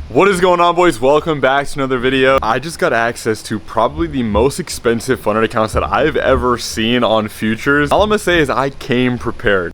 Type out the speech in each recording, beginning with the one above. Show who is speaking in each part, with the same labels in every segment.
Speaker 1: What is going on, boys? Welcome back to another video. I just got access to probably the most expensive funded accounts that I've ever seen on futures. All I'm gonna say is I came prepared.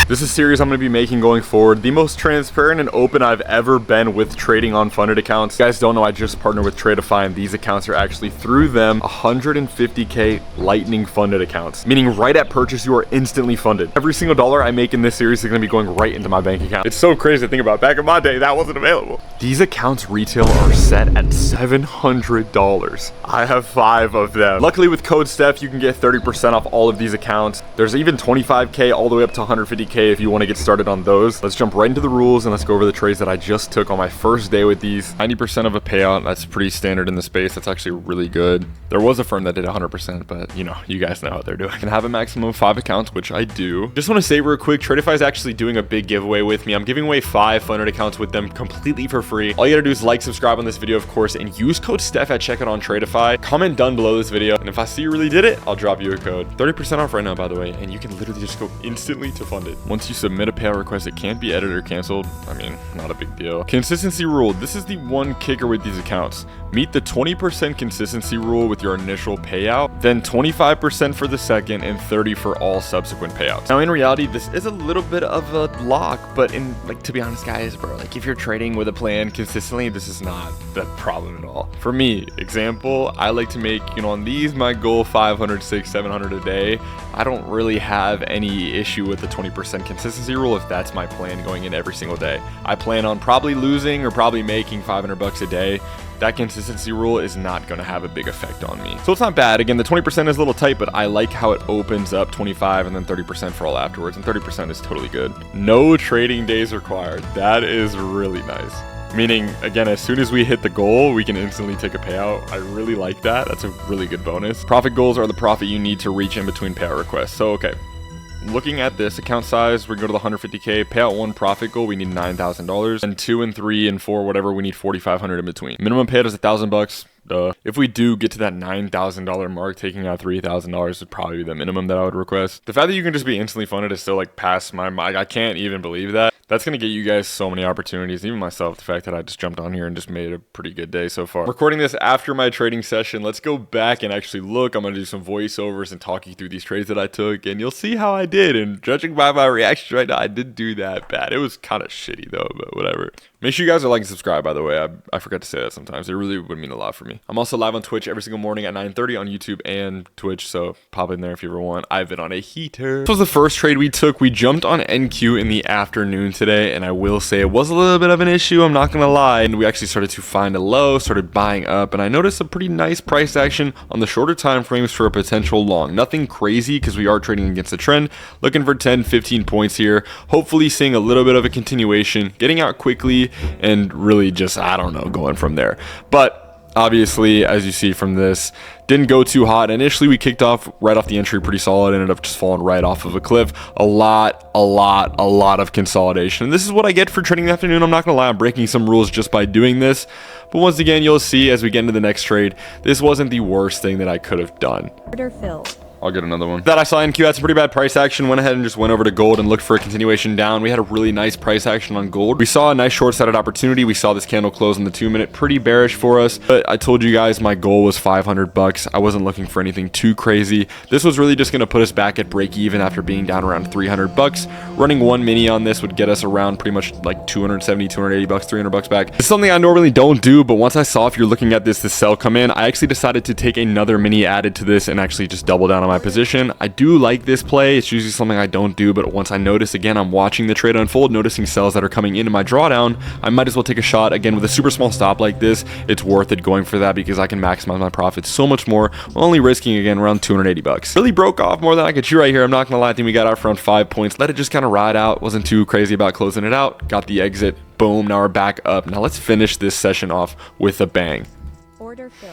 Speaker 1: This is a series I'm going to be making going forward. The most transparent and open I've ever been with trading on funded accounts. If you guys don't know, I just partnered with Tradeify, and these accounts are actually through them 150K lightning funded accounts. Meaning right at purchase, you are instantly funded. Every single dollar I make in this series is going to be going right into my bank account. It's so crazy to think about. Back in my day, that wasn't available. These accounts retail are set at $700. I have 5 of them. Luckily with code STEPH, you can get 30% off all of these accounts. There's even 25K all the way up to 150K if you want to get started on those. Let's jump right into the rules and let's go over the trades that I just took on my first day with these. 90% of a payout, that's pretty standard in the space. That's actually really good. There was a firm that did 100%, but you know, you guys know what they're doing. I can have a maximum of 5 accounts, which I do. Just want to say real quick, Tradeify is actually doing a big giveaway with me. I'm giving away 5 funded accounts with them completely for free. All you gotta do is like, subscribe on this video, of course, and use code STEPH at checkout on Tradeify. Comment down below this video, and if I see you really did it, I'll drop you a code. 30% off right now, by the way, and you can literally just go instantly to fund it. Once you submit a payout request, it can't be edited or canceled. I mean, not a big deal. Consistency rule. This is the one kicker with these accounts. Meet the 20% consistency rule with your initial payout, then 25% for the second and 30% for all subsequent payouts. Now in reality, this is a little bit of a lock, but to be honest, guys, bro, if you're trading with a plan consistently, this is not the problem at all. For me, example, I like to make, on these, my goal 500, 600, 700 a day. I don't really have any issue with the 20% consistency rule if that's my plan going in every single day. I plan on probably losing or probably making $500 a day. That consistency rule is not going to have a big effect on me. So it's not bad. Again, the 20% is a little tight, but I like how it opens up 25 and then 30% for all afterwards, and 30% is totally good. No trading days required. That is really nice. Meaning, again, as soon as we hit the goal, we can instantly take a payout. I really like that. That's a really good bonus. Profit goals are the profit you need to reach in between payout requests. So, okay. Looking at this account size, we go to the 150K payout. 1 profit goal, we need $9,000, and 2 and 3 and 4, whatever, we need $4,500 in between. Minimum payout is $1,000. If we do get to that $9,000 mark, taking out $3,000 would probably be the minimum that I would request. The fact that you can just be instantly funded is still past my mind. I can't even believe that. That's going to get you guys so many opportunities, even myself, the fact that I just jumped on here and just made a pretty good day so far. Recording this after my trading session. Let's go back and actually look. I'm going to do some voiceovers and talk you through these trades that I took, and you'll see how I did. And judging by my reaction right now, I didn't do that bad. It was kind of shitty though, but whatever. Make sure you guys are like and subscribe, by the way. I forgot to say that sometimes. It really would mean a lot for me. I'm also live on Twitch every single morning at 9:30 on YouTube and Twitch, so pop in there if you ever want. I've been on a heater. This was the first trade we took. We jumped on NQ in the afternoon today, and I will say it was a little bit of an issue, I'm not gonna lie. And we actually started to find a low, started buying up, and I noticed a pretty nice price action on the shorter time frames for a potential long. Nothing crazy because we are trading against the trend. Looking for 10, 15 points here. Hopefully seeing a little bit of a continuation, getting out quickly, and really just, I don't know, going from there. But obviously, as you see from this, didn't go too hot. Initially, we kicked off right off the entry pretty solid, ended up just falling right off of a cliff. A lot of consolidation. And this is what I get for trading in the afternoon. I'm not gonna lie, I'm breaking some rules just by doing this. But once again, you'll see as we get into the next trade, this wasn't the worst thing that I could have done.
Speaker 2: Order filled.
Speaker 1: I'll get another one. That I saw NQ had some pretty bad price action. Went ahead and just went over to gold and looked for a continuation down. We had a really nice price action on gold. We saw a nice short-sighted opportunity. We saw this candle close in the 2-minute, pretty bearish for us. But I told you guys my goal was $500. I wasn't looking for anything too crazy. This was really just going to put us back at break even after being down around $300. Running 1 mini on this would get us around pretty much like $270, $280, $300 back. It's something I normally don't do, but once I saw, if you're looking at this sell come in, I actually decided to take another mini added to this and actually just double down on my position. I do like this play. It's usually something I don't do, but once I notice, again, I'm watching the trade unfold, noticing sells that are coming into my drawdown, I might as well take a shot. Again, with a super small stop like this, it's worth it going for that because I can maximize my profits so much more while only risking, again, around $280. Really broke off more than I could chew right here. I'm not gonna lie, I think we got out for around 5 points. Let it just kind of ride out. Wasn't too crazy about closing it out. Got the exit. Boom. Now we're back up. Now let's finish this session off with a bang.
Speaker 2: Order filled.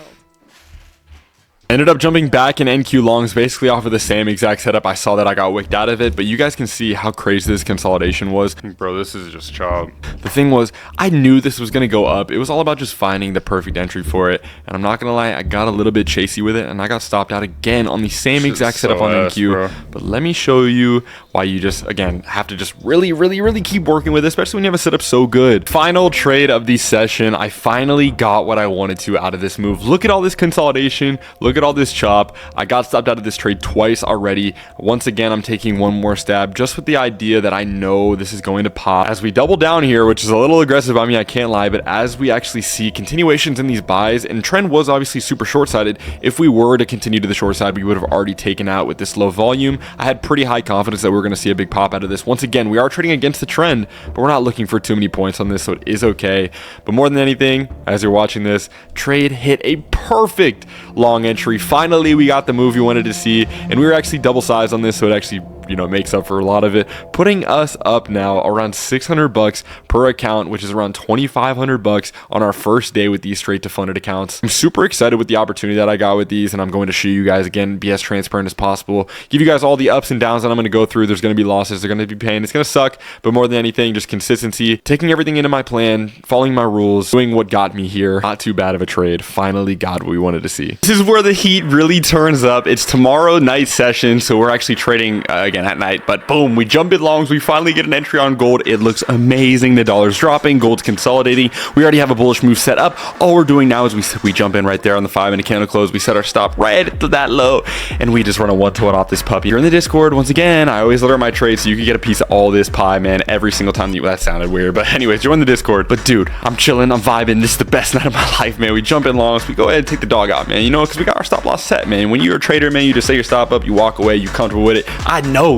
Speaker 1: Ended up jumping back in NQ longs basically off of the same exact setup. I saw that I got wicked out of it, but you guys can see how crazy this consolidation was. Bro, this is just chop. The thing was, I knew this was going to go up. It was all about just finding the perfect entry for it. And I'm not going to lie, I got a little bit chasey with it, and I got stopped out again on the same exact setup on NQ. Bro. But let me show you why you just, again, have to just really keep working with it, especially when you have a setup so good. Final trade of the session. I finally got what I wanted to out of this move. Look at all this consolidation. Look at all this chop. I got stopped out of this trade twice already. Once again, I'm taking one more stab just with the idea that I know this is going to pop. As we double down here, which is a little aggressive on me, I can't lie, but as we actually see continuations in these buys, and trend was obviously super short-sided. If we were to continue to the short side, we would have already taken out with this low volume. I had pretty high confidence that we're going to see a big pop out of this. Once again, we are trading against the trend, but we're not looking for too many points on this, so it is okay. But more than anything, as you're watching this, trade hit a perfect long entry. Finally, we got the move we wanted to see, and we were actually double sized on this, so it actually, you know, makes up for a lot of it, putting us up now around 600 bucks per account, which is around 2,500 bucks on our first day with these straight to funded accounts. I'm super excited with the opportunity that I got with these, and I'm going to show you guys, again, be as transparent as possible, give you guys all the ups and downs that I'm going to go through. There's going to be losses, there's going to be pain, it's going to suck, but more than anything, just consistency, taking everything into my plan, following my rules, doing what got me here. Not too bad of a trade. Finally got what we wanted to see. This is where the heat really turns up. It's tomorrow night session, so we're actually trading again at night, but boom, we jump in longs. We finally get an entry on gold. It looks amazing. The dollar's dropping, gold's consolidating. We already have a bullish move set up. All we're doing now is we jump in right there on the 5-minute candle close. We set our stop right at that low, and we just run a one-to-one off this puppy. You're in the Discord. Once again, I always alert my trades so you can get a piece of all this pie, man, every single time. That sounded weird, but anyways, join the Discord. But dude, I'm chilling, I'm vibing. This is the best night of my life, man. We jump in longs. We go ahead and take the dog out, man, you know, because we got our stop loss set, man. When you're a trader, man, you just set your stop up, you walk away, you're comfortable with it. I know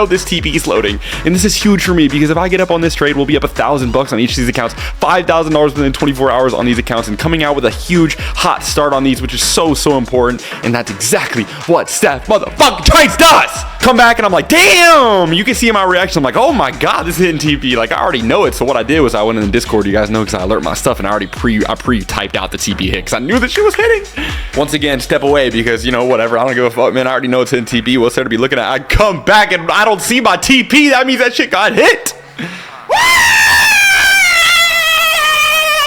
Speaker 1: this TP is loading, and this is huge for me because if I get up on this trade, we'll be up $1,000 on each of these accounts, $5,000 within 24 hours on these accounts, and coming out with a huge hot start on these, which is so important. And that's exactly what Steph motherfucking Trades does. Come back and I'm like, damn, you can see in my reaction, I'm like, oh my god, this is hitting TP. Like, I already know it. So what I did was I went in the Discord, you guys know, because I alert my stuff, and I already pre-typed out the TP hit because I knew that she was hitting. Once again, step away because, you know, whatever, I don't give a fuck, man. I already know it's hitting TP. What's there to be looking at? I come back and I don't see my TP. That means that shit got hit.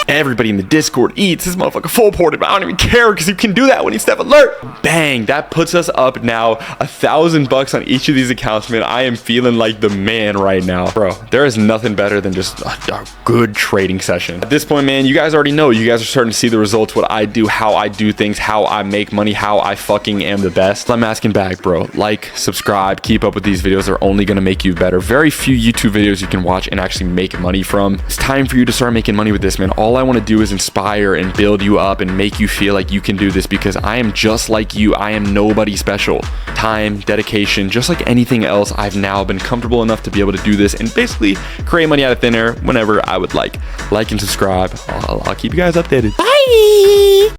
Speaker 1: Everybody in the Discord eats. This motherfucker full ported, but I don't even care because you can do that when you step alert. Bang, that puts us up now $1,000 on each of these accounts, man. I am feeling like the man right now, bro. There is nothing better than just a good trading session. At this point, man, you guys already know. You guys are starting to see the results, what I do, how I do things, how I make money, how I fucking am the best. I'm asking back, bro. Like, subscribe, keep up with these videos. They're only gonna make you better. Very few YouTube videos you can watch and actually make money from. It's time for you to start making money with this, man. All I want to do is inspire and build you up and make you feel like you can do this because I am just like you. I am nobody special. Time, dedication, just like anything else, I've now been comfortable enough to be able to do this and basically create money out of thin air whenever I would like. Like and subscribe. I'll keep you guys updated. Bye!